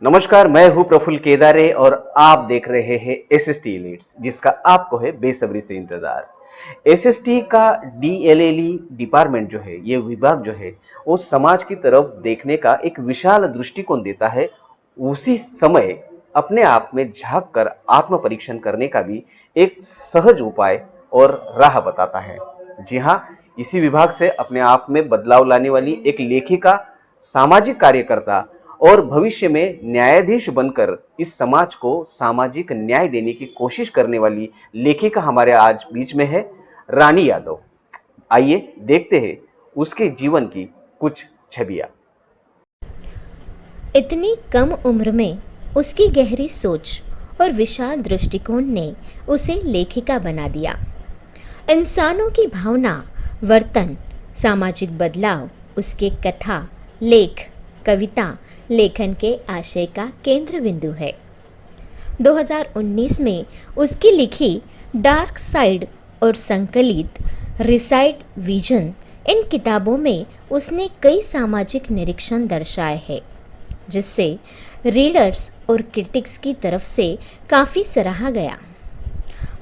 नमस्कार, मैं हूं प्रफुल्ल केदारे और आप देख रहे हैं एसएसटी एलिट्स, जिसका आपको है बेसब्री से इंतजार। एसएसटी का डीएलएलई डिपार्टमेंट जो है, ये विभाग जो है, वो समाज की तरफ देखने का एक विशाल दृष्टिकोण देता है। उसी समय अपने आप में झांक कर आत्म परीक्षण करने का भी एक सहज उपाय और राह बताता है। जी हाँ, इसी विभाग से अपने आप में बदलाव लाने वाली एक लेखिका, सामाजिक कार्यकर्ता और भविष्य में न्यायाधीश बनकर इस समाज को सामाजिक न्याय देने की कोशिश करने वाली लेखिका हमारे आज बीच में है, रानी यादव। आइए देखते हैं उसके जीवन की कुछ छवियां। इतनी कम उम्र में उसकी गहरी सोच और विशाल दृष्टिकोण ने उसे लेखिका बना दिया। इंसानों की भावना, वर्तन, सामाजिक बदलाव उसके कथा, लेख, कविता, लेखन के आशय का केंद्र बिंदु है। 2019 में उसकी लिखी डार्क साइड और संकलित रिसाइड विजन, इन किताबों में उसने कई सामाजिक निरीक्षण दर्शाए हैं, जिससे रीडर्स और क्रिटिक्स की तरफ से काफ़ी सराहा गया।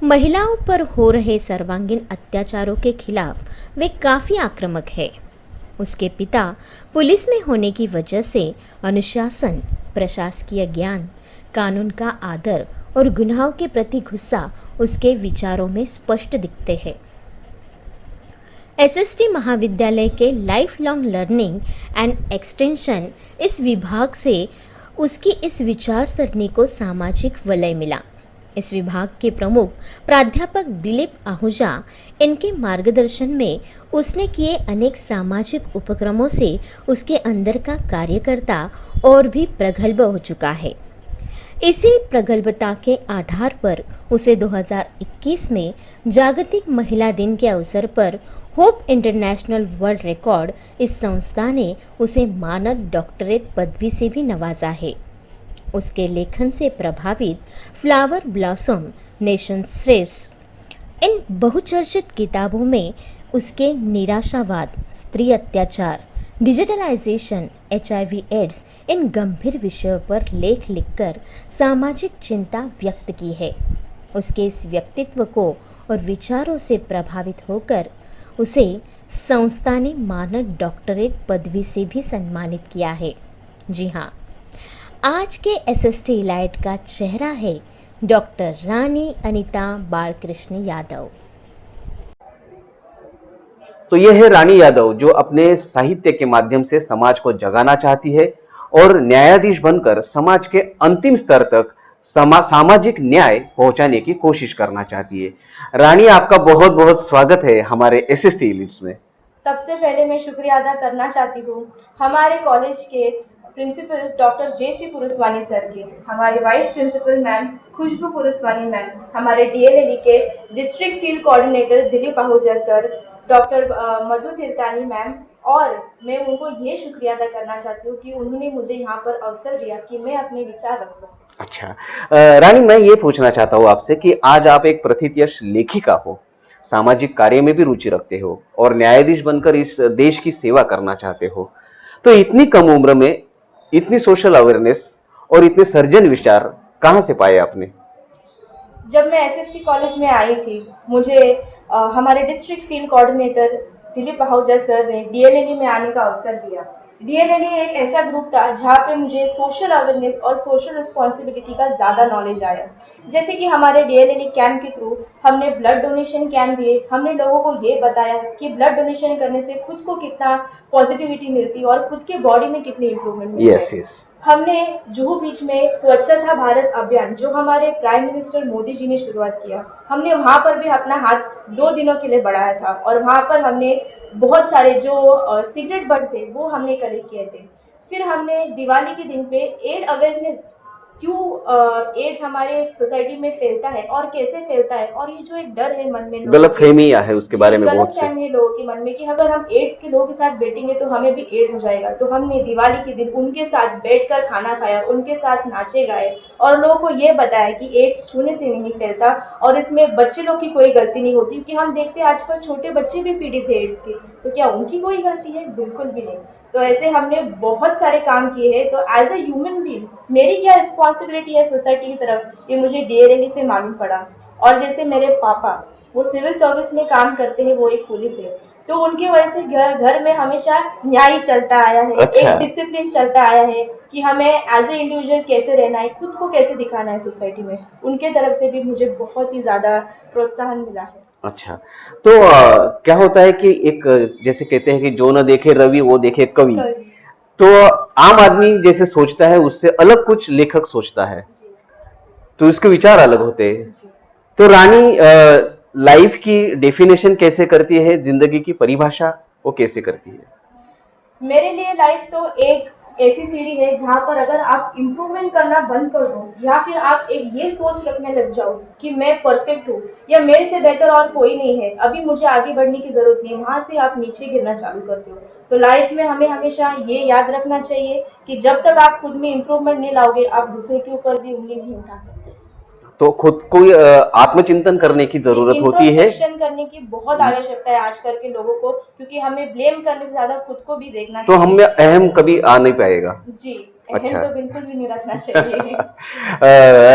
महिलाओं पर हो रहे सर्वांगीण अत्याचारों के खिलाफ वे काफ़ी आक्रामक है। उसके पिता पुलिस में होने की वजह से अनुशासन, प्रशासकीय ज्ञान, कानून का आदर और गुनाहों के प्रति गुस्सा उसके विचारों में स्पष्ट दिखते हैं। एसएसटी महाविद्यालय के life long learning and extension इस विभाग से उसकी इस विचार सरणी को सामाजिक वलय मिला। इस विभाग के प्रमुख प्राध्यापक दिलीप आहूजा, इनके मार्गदर्शन में उसने किए अनेक सामाजिक उपक्रमों से उसके अंदर का कार्यकर्ता और भी प्रगल्भ हो चुका है। इसी प्रगल्भता के आधार पर उसे 2021 में जागतिक महिला दिन के अवसर पर होप इंटरनेशनल वर्ल्ड रिकॉर्ड इस संस्था ने उसे मानद डॉक्टरेट पदवी से भी नवाजा है। उसके लेखन से प्रभावित फ्लावर ब्लॉसम, नेशन श्रेष्ठ, इन बहुचर्चित किताबों में उसके निराशावाद, स्त्री अत्याचार, डिजिटलाइजेशन, एचआईवी एड्स, इन गंभीर विषयों पर लेख लिखकर सामाजिक चिंता व्यक्त की है। उसके इस व्यक्तित्व को और विचारों से प्रभावित होकर उसे संस्था ने मानद डॉक्टरेट पदवी से भी सम्मानित किया है। जी हाँ, आज के एसएसटी इलाइट का चेहरा है डॉक्टर रानी अनीता बालकृष्ण यादव। तो यह है रानी यादव, जो अपने साहित्य के माध्यम से समाज को जगाना चाहती है और न्यायाधीश बनकर समाज के अंतिम स्तर तक सामाजिक न्याय पहुंचाने की कोशिश करना चाहती है। रानी, आपका बहुत बहुत स्वागत है हमारे एसएसटी एलिट्स में। सबसे पहले मैं शुक्रिया अदा करना चाहती हूँ हमारे कॉलेज के principal doctor J C. Purushwani sir के, हमारे vice principal ma'am Khushbu Purushwani ma'am, हमारे डीएलएलई के district field coordinator Dilip Ahuja sir, doctor Madhu Tirtani ma'am, और मैं उनको ये शुक्रिया अदा करना चाहती हूँ कि उन्होंने मुझे यहाँ पर अवसर दिया कि मैं अपने विचार रख सकूँ। अच्छा, रानी, मैं ये पूछना चाहता हूँ आपसे कि आज आप एक प्रथितयश लेखिका हो, सामाजिक कार्य में भी रुचि रखते हो और न्यायाधीश बनकर इस देश की सेवा करना चाहते हो। तो इतनी कम उम्र में इतनी सोशल अवेयरनेस और इतने सर्जन विचार कहाँ से पाए आपने? जब मैं एसएसटी कॉलेज में आई थी, मुझे हमारे district field coordinator Dilip Ahuja sir ने डीएलएलई में आने का अवसर दिया। डीएलएलई एक ऐसा ग्रुप था जहाँ पे मुझे सोशल अवेयरनेस और सोशल रिस्पॉन्सिबिलिटी का ज़्यादा नॉलेज आया। जैसे कि हमारे डीएलएलई कैंप के थ्रू हमने ब्लड डोनेशन कैंप दिए, हमने लोगों को ये बताया कि ब्लड डोनेशन करने से खुद को कितना पॉजिटिविटी मिलती है और खुद के बॉडी में कितनी इंप्रूवमेंट मिलती यस, है। यस। हमने जुहू बीच में स्वच्छता भारत अभियान, जो हमारे प्राइम मिनिस्टर मोदी जी ने शुरुआत किया, हमने वहाँ पर भी अपना हाथ 2 दिनों के लिए बढ़ाया था और वहाँ पर हमने बहुत सारे जो सिगरेट बंड्स है वो हमने कलेक्ट किए थे। फिर हमने दिवाली के दिन पे एड अवेयरनेस, क्यों एड्स हमारे सोसाइटी में फैलता है और कैसे फैलता है, और ये जो एक डर है मन में लोगों गलत के, फहमियां है उसके जी बारे में गलत बहुत से। फहमी है लोगों के मन में कि अगर हम एड्स के लोगों के साथ बैठेंगे तो हमें भी एड्स हो जाएगा, तो हमने दिवाली के दिन उनके साथ बैठकर खाना खाया, उनके साथ नाचे गाए और लोगों को ये बताया कि एड्स छूने से नहीं फैलता और इसमें बच्चे लोग की कोई गलती नहीं होती, क्योंकि हम देखते हैं आजकल छोटे बच्चे भी पीड़ित है एड्स के, तो क्या उनकी कोई गलती है? बिल्कुल भी नहीं। तो ऐसे हमने बहुत सारे काम किए हैं। तो एज अ ह्यूमन बीइंग मेरी क्या रिस्पॉन्सिबिलिटी है सोसाइटी की तरफ, ये मुझे डीएलएलई से मालूम पड़ा। और जैसे मेरे पापा, वो सिविल सर्विस में काम करते हैं, वो एक पुलिस है, तो उनकी वजह से घर घर में हमेशा न्याय चलता आया है, अच्छा। एक डिसिप्लिन चलता आया है कि हमें एज ए इंडिविजुअल कैसे रहना है, खुद को कैसे दिखाना है सोसाइटी में। उनके तरफ से भी मुझे बहुत ही ज्यादा प्रोत्साहन मिला है। अच्छा, तो क्या होता है कि एक जैसे कहते हैं कि जो न देखे रवि वो देखे कवि। कल तो आम आदमी जैसे सोचता है उससे अलग कुछ लेखक सोचता है, जी तो इसके विचार अलग होते हैं। जी। तो रानी लाइफ की डेफिनेशन कैसे करती है, जिंदगी की परिभाषा वो कैसे करती है? मेरे लिए लाइफ तो एक ऐसी सीढ़ी है जहाँ पर अगर आप इम्प्रूवमेंट करना बंद कर दो, या फिर आप एक ये सोच रखने लग जाओ कि मैं परफेक्ट हूँ या मेरे से बेहतर और कोई नहीं है, अभी मुझे आगे बढ़ने की जरूरत नहीं है, वहां से आप नीचे गिरना चालू करते हो। तो लाइफ में हमें हमेशा ये याद रखना चाहिए कि जब तक आप खुद में इम्प्रूवमेंट नहीं लाओगे, आप दूसरे के ऊपर भी उंगली नहीं उठा सकते। तो खुद को आत्मचिंतन करने की जी, जरूरत होती है। इंट्रोस्पेक्शन करने की बहुत आवश्यकता है आजकल के लोगों को, क्योंकि हमें ब्लेम करने से ज्यादा खुद को भी देखना तो हम में चाहिए। अहम कभी आ नहीं पाएगा। जी, अहम अच्छा। तो बिल्कुल भी नहीं रखना चाहिए।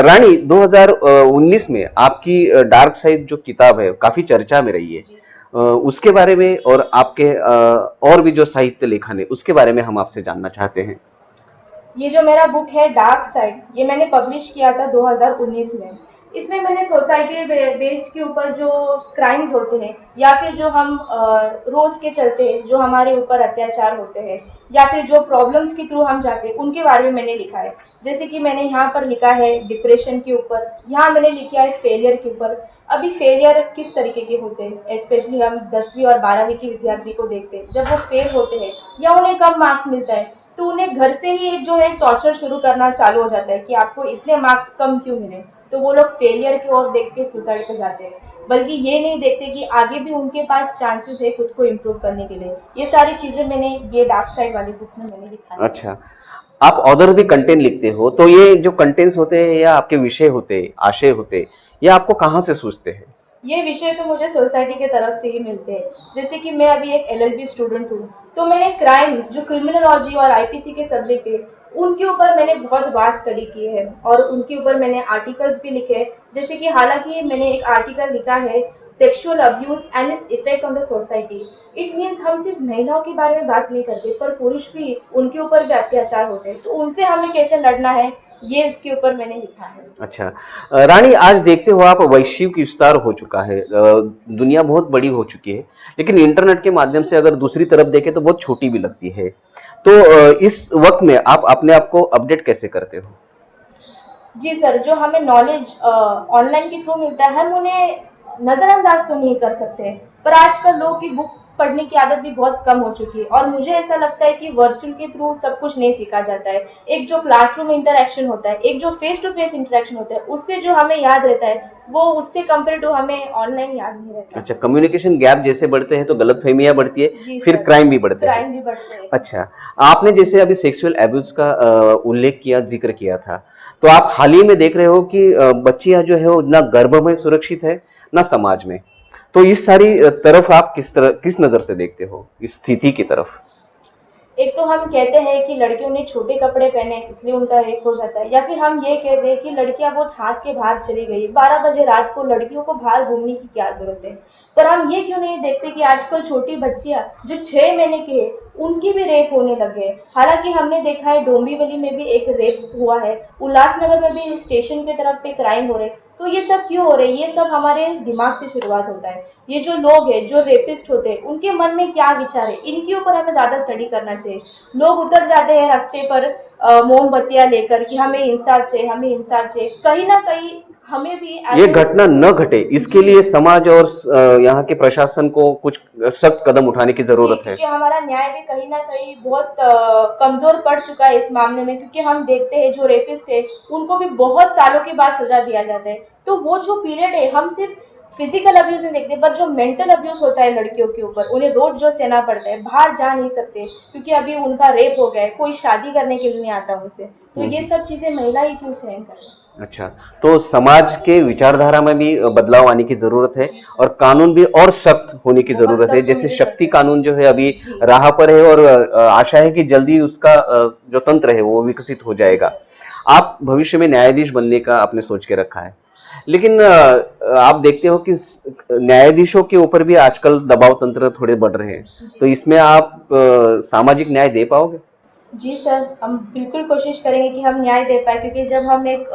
रानी 2019 में आपकी डार्क साइड जो किताब है काफी चर्चा में रही है। जी सर। उसके बारे में और आपके और भी जो साहित्य लेखन है उसके बारे में हम आपसे जानना चाहते हैं। ये जो मेरा बुक है डार्क साइड, ये मैंने पब्लिश किया था 2019 में। इसमें मैंने सोसाइटी बेस्ड के ऊपर जो क्राइम्स होते हैं, या फिर जो हम रोज के चलते हैं, जो हमारे ऊपर अत्याचार होते हैं, या फिर जो प्रॉब्लम्स के थ्रू हम जाते हैं, उनके बारे में मैंने लिखा है। जैसे कि मैंने यहाँ पर लिखा है डिप्रेशन के ऊपर, यहाँ मैंने लिखा है फेलियर के ऊपर। अभी फेलियर किस तरीके के होते हैं, स्पेशली हम 10वीं और 12वीं के विद्यार्थी को देखते हैं, जब वो फेल होते हैं या उन्हें कम मार्क्स मिलता है, तो उन्हें घर से ही एक जो है टॉर्चर शुरू करना चालू हो जाता है कि आपको इतने मार्क्स कम क्यों मिले। तो वो लोग फेलियर की ओर देख के सुसाइड पे जाते हैं, बल्कि ये नहीं देखते कि आगे भी उनके पास चांसेस है खुद को इम्प्रूव करने के लिए। ये सारी चीजें मैंने ये डार्क साइड वाली बुक में मैंने दिखाई है। अच्छा, आप ऑथर भी कंटेंट लिखते हो, तो ये जो कंटेंट्स होते हैं या आपके विषय होते हैं, आशय होते हैं, ये आपको कहाँ से सूझते हैं? ये विषय तो मुझे सोसाइटी के तरफ से ही मिलते हैं। जैसे कि मैं अभी एक एलएलबी स्टूडेंट हूँ, तो मैंने क्राइम्स जो क्रिमिनोलॉजी और आईपीसी के सब्जेक्ट है, उनके ऊपर मैंने बहुत वास्ट स्टडी की है, और उनके ऊपर मैंने आर्टिकल्स भी लिखे हैं। जैसे कि हालांकि मैंने एक आर्टिकल लिखा है sexual abuse and its effect on the society. It means हम सिर्फ महिलाओं के बारे में बात नहीं करते, पर पुरुष भी, उनके ऊपर भी अत्याचार होते हैं, तो उनसे हमें कैसे लड़ना है, ये इसके ऊपर मैंने लिखा है। अच्छा, रानी आज देखते हो आप वैश्विक विस्तार हो चुका है, दुनिया बहुत बड़ी हो चुकी है, लेकिन इंटरनेट के माध्यम से अगर दूसरी तरफ देखें तो बहुत छोटी भी लगती है। तो इस वक्त में आप अपने आप को अपडेट कैसे करते हो? जी सर, जो हमें नॉलेज ऑनलाइन के थ्रू मिलता है, हम उन्हें नज़रअंदाज तो नहीं कर सकते, पर आजकल लोगों की बुक पढ़ने की आदत भी बहुत कम हो चुकी है, और मुझे ऐसा लगता है कि वर्चुअल के थ्रू सब कुछ नहीं सीखा जाता है। एक जो क्लासरूम इंटरेक्शन होता है, एक जो फेस टू फेस इंटरेक्शन होता है, उससे जो हमें याद रहता है, वो उससे कंपेयर टू हमें ऑनलाइन याद नहीं रहता। अच्छा, कम्युनिकेशन गैप जैसे बढ़ते हैं तो गलतफहमियां बढ़ती है, जी फिर सर, क्राइम भी बढ़ते हैं। क्राइम भी बढ़ते हैं। अच्छा, आपने जैसे अभी सेक्सुअल एब्यूज का उल्लेख किया, जिक्र किया था, तो आप हाल ही में देख रहे हो कि बच्चियां जो है वो ना गर्भ में सुरक्षित है ना समाज में। तो इस सारी तरफ आप किस नजर से देखते हो इस स्थिति की तरफ? एक तो हम कहते हैं कि लड़कियों ने छोटे कपड़े पहने इसलिए उनका रेप हो जाता है, या फिर हम ये कहते हैं कि लड़कियां बहुत हाथ के बाहर चली गई, 12 बजे रात को लड़कियों को बाहर घूमने की क्या जरूरत है। पर हम ये क्यों नहीं देखते कि आजकल छोटी बच्चियां जो 6 महीने की है, उनकी भी रेप होने लगे हैं। हालांकि हमने देखा है डोंबिवली में भी एक रेप हुआ है, उल्लासनगर में भी स्टेशन की तरफ पे क्राइम हो रहे हैं। तो ये सब क्यों हो रहे हैं? ये सब हमारे दिमाग से शुरुआत होता है। ये जो लोग हैं, जो रेपिस्ट होते हैं, उनके मन में क्या विचार है, इनके ऊपर हमें ज्यादा स्टडी करना चाहिए। लोग उतर जाते हैं रास्ते पर मोमबत्तियां लेकर कि हमें इंसाफ चाहिए, हमें इंसाफ चाहिए। कहीं ना कहीं हमें भी ये एज ए घटना न घटे इसके जी लिए समाज और यहाँ के प्रशासन को कुछ सख्त कदम उठाने की जी, जरूरत है। क्योंकि हमारा न्याय भी कहीं ना कहीं बहुत कमजोर पड़ चुका है इस मामले में, क्योंकि हम देखते हैं जो रेपिस्ट है, उनको भी बहुत सालों के बाद सजा दिया जाता है। तो वो जो पीरियड है, हम सिर्फ फिजिकल अब्यूज नहीं देखते, पर जो मेंटल अब्यूज होता है लड़कियों के ऊपर, उन्हें रोज जो सहना पड़ता है, बाहर जा नहीं सकते क्योंकि अभी उनका रेप हो गया है, कोई शादी करने के लिए नहीं आता उनसे, तो ये हम्म। सब चीजें महिला ही क्यों सहन करें। अच्छा, तो समाज के विचारधारा में भी बदलाव आने की जरूरत है जी और सर, कानून भी और सख्त होने की बहुत जरूरत है। सख्त जैसे होने की शक्ति जरूरत कानून जो है अभी है। जी राह पर है और आशा है कि जल्दी उसका जो तंत्र है वो विकसित हो जी जाएगा। सर। आप भविष्य में न्यायाधीश बनने का आपने सोच के रखा है, लेकिन आप देखते हो कि न्यायाधीशों के ऊपर भी आजकल दबाव तंत्र थोड़े बढ़ रहे हैं, जी तो इसमें आप सामाजिक न्याय दे पाओगे? जी सर, हम बिल्कुल कोशिश करेंगे कि हम न्याय दे पाए, क्योंकि जब हम एक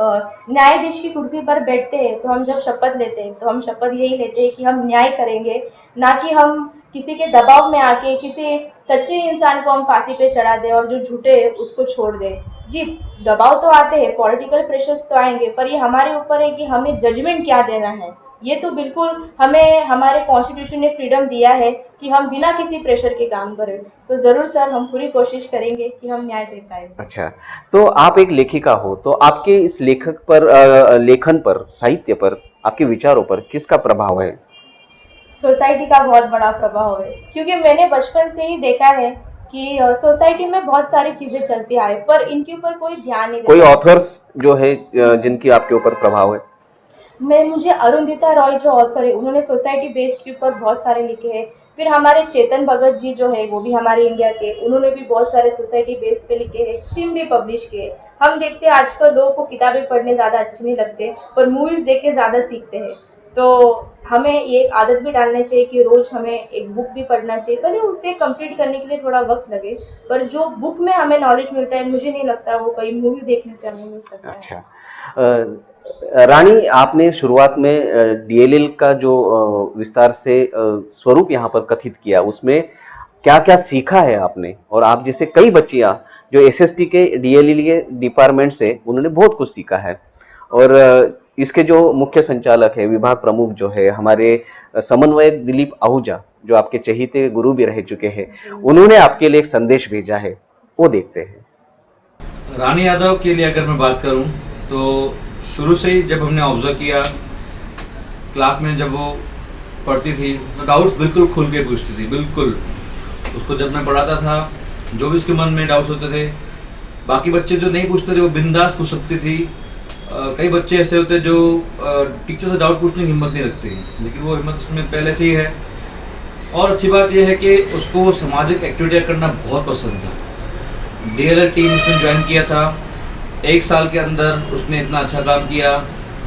न्यायाधीश की कुर्सी पर बैठते हैं, तो हम जब शपथ लेते हैं, तो हम शपथ यही लेते हैं कि हम न्याय करेंगे, ना कि हम किसी के दबाव में आके किसी सच्चे इंसान को हम फांसी पे चढ़ा दें और जो झूठे है उसको छोड़ दें। जी, दबाव तो आते हैं, पॉलिटिकल प्रेशर्स तो आएंगे, पर ये हमारे ऊपर है कि हमें जजमेंट क्या देना है। ये तो बिल्कुल हमें हमारे कॉन्स्टिट्यूशन ने फ्रीडम दिया है कि हम बिना किसी प्रेशर के काम करें। तो ज़रूर सर, हम पूरी कोशिश करेंगे कि हम न्याय दे पाएँ। अच्छा, तो आप एक लेखिका हो, तो आपके इस लेखक पर लेखन पर, साहित्य पर, आपके विचारों पर किसका प्रभाव है? सोसाइटी का बहुत बड़ा प्रभाव है, क्योंकि मैंने बचपन से ही देखा है कि सोसाइटी में बहुत सारी चीज़ें चलती आए, पर इनके ऊपर कोई ध्यान नहीं कोई देता है। ऑथर्स जो है जिनकी आपके ऊपर प्रभाव है? मैं मुझे अरुंधिता रॉय जो ऑथर है, उन्होंने सोसाइटी बेस्ड के ऊपर बहुत सारे लिखे हैं। फिर हमारे चेतन भगत जी जो है, वो भी हमारे इंडिया के, उन्होंने भी बहुत सारे सोसाइटी बेस्ड पे लिखे हैं, फिल्म भी पब्लिश किए हैं। हम देखते हैं आजकल लोगों को किताबें पढ़ने ज़्यादा अच्छे नहीं लगते, पर मूवीज़ देख के ज़्यादा सीखते हैं। तो हमें ये आदत भी डालना चाहिए कि रोज़ हमें एक बुक भी पढ़ना चाहिए, भले उसे कंप्लीट करने के लिए थोड़ा वक्त लगे, पर जो बुक में हमें नॉलेज मिलता है, मुझे नहीं लगता वो कहीं मूवी देखने से हमें मिल सकता है। अच्छा, रानी, आपने शुरुआत में डीएलएल का जो विस्तार से स्वरूप यहाँ पर कथित किया, उसमें क्या क्या सीखा है आपने? और आप जैसे कई बच्चियां जो एसएसटी के डीएलएल के डिपार्टमेंट से, उन्होंने बहुत कुछ सीखा है। और इसके जो मुख्य संचालक है, विभाग प्रमुख जो है हमारे समन्वयक दिलीप आहूजा, जो आपके चहीते गुरु भी रह चुके हैं, जी उन्होंने आपके लिए एक संदेश भेजा है, वो देखते हैं। रानी यादव के लिए अगर मैं बात करूं तो शुरू से ही जब हमने ऑब्जर्व किया, क्लास में जब वो पढ़ती थी तो डाउट्स बिल्कुल खुल के पूछती थी, बिल्कुल। उसको जब मैं पढ़ाता था, जो भी उसके मन में डाउट्स होते थे, बाकी बच्चे जो नहीं पूछते थे वो बिंदास पूछ सकती थी। कई बच्चे ऐसे होते हैं जो टीचर से डाउट पूछने की हिम्मत नहीं रखते, लेकिन वो हिम्मत उसमें पहले से ही है। और अच्छी बात यह है कि उसको सामाजिक एक्टिविटियाँ करना बहुत पसंद था। डीएलएल टीम उसने ज्वाइन किया था, 1 साल के अंदर उसने इतना अच्छा काम किया।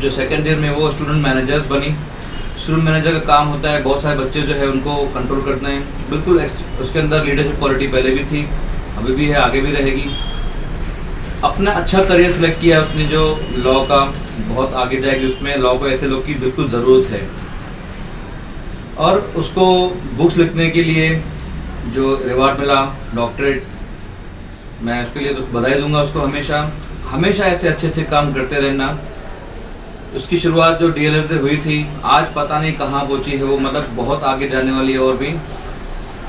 जो सेकेंड ईयर में वो स्टूडेंट मैनेजर्स बनी। स्टूडेंट मैनेजर का काम होता है बहुत सारे बच्चे जो है उनको कंट्रोल करते हैं, बिल्कुल उसके अंदर लीडरशिप क्वालिटी पहले भी थी, अभी भी है, आगे भी रहेगी। अपना अच्छा करियर सेलेक्ट किया उसने जो लॉ का, बहुत आगे जाएगी उसमें। लॉ को ऐसे लोग की बिल्कुल ज़रूरत है। और उसको बुक्स लिखने के लिए जो रिवार्ड मिला, डॉक्टरेट, मैं उसके लिए तो बधाई दूंगा उसको। हमेशा हमेशा ऐसे अच्छे अच्छे काम करते रहना। उसकी शुरुआत जो डीएलएल से हुई थी, आज पता नहीं कहाँ पहुँची है वो, मतलब बहुत आगे जाने वाली है। और भी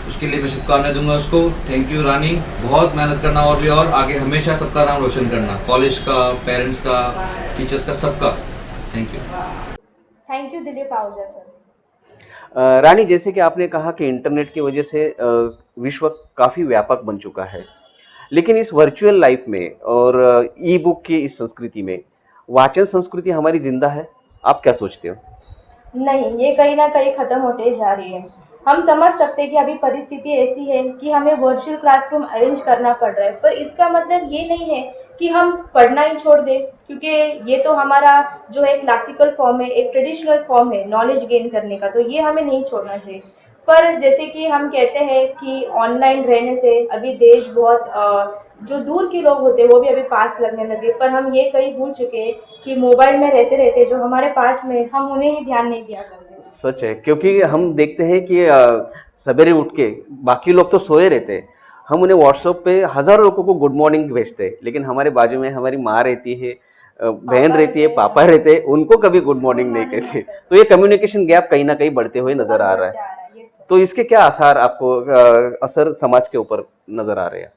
उसके लिए मैं शुभकामनाएं दूंगा उसको। थैंक यू रानी, बहुत मेहनत करना और भी, और आगे हमेशा सबका नाम रोशन करना, कॉलेज का, पेरेंट्स का, टीचर्स का, सबका। Thank you. Thank you Dilip Ahuja sir. Rani, जैसे कि आपने कहा कि इंटरनेट की वजह से विश्व काफी व्यापक बन चुका है, लेकिन इस वर्चुअल लाइफ में और ई बुक की इस संस्कृति में वाचन संस्कृति हमारी जिंदा है? आप क्या सोचते हो? नहीं, ये कहीं न कहीं खत्म होते जा रही है। हम समझ सकते हैं कि अभी परिस्थिति ऐसी है कि हमें वर्चुअल क्लासरूम अरेंज करना पड़ रहा है, पर इसका मतलब ये नहीं है कि हम पढ़ना ही छोड़ दें, क्योंकि ये तो हमारा जो है क्लासिकल फॉर्म है, एक ट्रेडिशनल फॉर्म है नॉलेज गेन करने का, तो ये हमें नहीं छोड़ना चाहिए। पर जैसे कि हम कहते हैं कि ऑनलाइन रहने से अभी देश बहुत जो दूर के लोग होते हैं वो भी अभी पास लगने लगे, पर हम ये कहीं भूल चुके हैं कि मोबाइल में रहते रहते जो हमारे पास में, हम उन्हें ही ध्यान नहीं दिया करते। सच है, क्योंकि हम देखते हैं कि सवेरे उठ के बाकी लोग तो सोए रहते हैं, हम उन्हें व्हाट्सएप पे हजारों लोगों को गुड मॉर्निंग भेजते हैं, लेकिन हमारे बाजू में हमारी माँ रहती है, बहन पापा रहती है, रहते हैं, पापा रहते हैं, उनको कभी गुड गुड मॉर्निंग नहीं मॉर्निंग कहते। नहीं तो ये करते। कम्युनिकेशन गैप कहीं ना कहीं बढ़ते हुए नजर बहुत आ रहा बढ़ते है। आ रहा है, यस सर। तो इसके क्या आसार आपको, असर समाज के ऊपर नजर आ रहे हैं?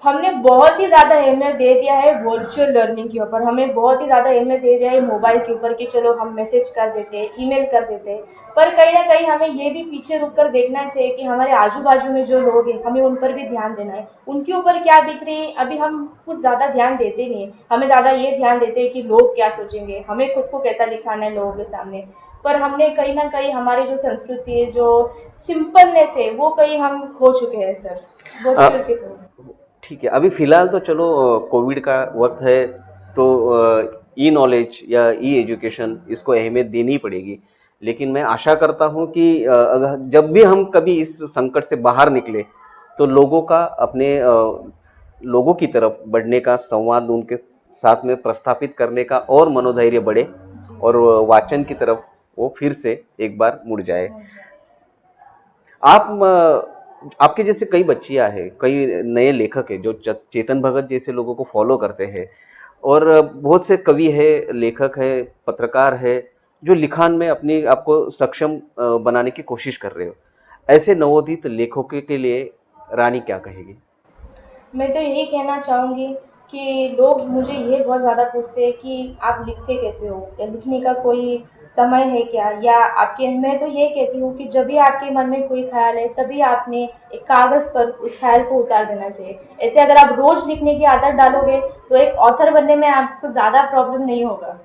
हमने बहुत ही ज़्यादा अहमियत दे दिया है वर्चुअल लर्निंग के ऊपर, हमें बहुत ही ज़्यादा अहमियत दे दिया है मोबाइल के ऊपर कि चलो हम मैसेज कर देते हैं, ईमेल कर देते हैं। पर कहीं न कहीं हमें ये भी पीछे रुक कर देखना चाहिए कि हमारे आजू-बाजू में जो लोग हैं, हमें उन पर भी ध्यान देना है। उनके ऊपर क्या बीत रही है, अभी हम कुछ ज़्यादा ध्यान देते नहीं हैं। हमें ज़्यादा ये ध्यान देते हैं कि लोग क्या सोचेंगे, हमें खुद को कैसा दिखाना है लोगों के सामने। पर हमने कहीं न कहीं हमारी जो संस्कृति है, जो सिंपलनेस है, वो कहीं हम खो चुके हैं सर, अ, वर्चुअल के थ्रू। ठीक है, अभी फिलहाल तो चलो कोविड का वक्त है, तो ई नॉलेज या ई एजुकेशन इसको अहमियत देनी पड़ेगी। लेकिन मैं आशा करता हूं कि अगर जब भी हम कभी इस संकट से बाहर निकले, तो लोगों का अपने लोगों की तरफ बढ़ने का, संवाद उनके साथ में प्रस्थापित करने का और मनोधैर्य बढ़े, जी और सर। वाचन की तरफ वो फिर से एक बार मुड़ जाए। हाँ जी। आप आपके जैसे कई बच्चियां हैं, कई नए लेखक हैं जो चेतन भगत जैसे लोगों को फॉलो करते हैं, और बहुत से कवि है, लेखक है, पत्रकार है, जो लिखान में अपनी आपको सक्षम बनाने की कोशिश कर रहे हो। ऐसे नवोदित लेखकों के लिए रानी क्या कहेगी? मैं तो यही कहना चाहूँगी कि लोग मुझे ये बहुत ज़्यादा पूछते हैं कि आप लिखते कैसे हो? या लिखने का कोई समय है क्या? या आपके मैं तो ये कहती हूँ कि जब भी आपके मन में कोई ख़्याल है, तभी आपने एक कागज़ पर उस ख़्याल को उतार देना चाहिए। ऐसे अगर आप रोज़ लिखने की आदत डालोगे, तो एक ऑथर बनने में आपको ज़्यादा प्रॉब्लम नहीं होगा।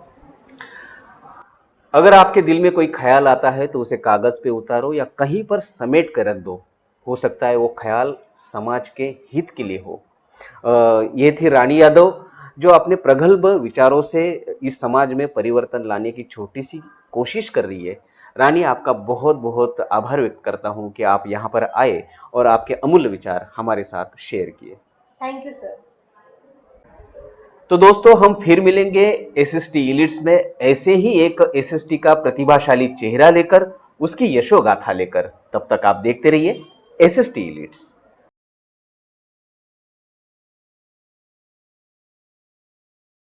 अगर आपके दिल में कोई ख्याल आता है तो उसे कागज पे उतारो या कहीं पर समेट कर रख दो। हो सकता है वो ख्याल समाज के हित के लिए हो। ये थी रानी यादव, जो अपने प्रगल्भ विचारों से इस समाज में परिवर्तन लाने की छोटी सी कोशिश कर रही है। रानी, आपका बहुत बहुत आभार व्यक्त करता हूं कि आप यहाँ पर आए और आपके अमूल्य विचार हमारे साथ शेयर किए। Thank you sir. तो दोस्तों, हम फिर मिलेंगे एसएसटी इलिट्स में, ऐसे ही एक एसएसटी का प्रतिभाशाली चेहरा लेकर, उसकी यशोगाथा लेकर। तब तक आप देखते रहिए एसएसटी इलिट्स।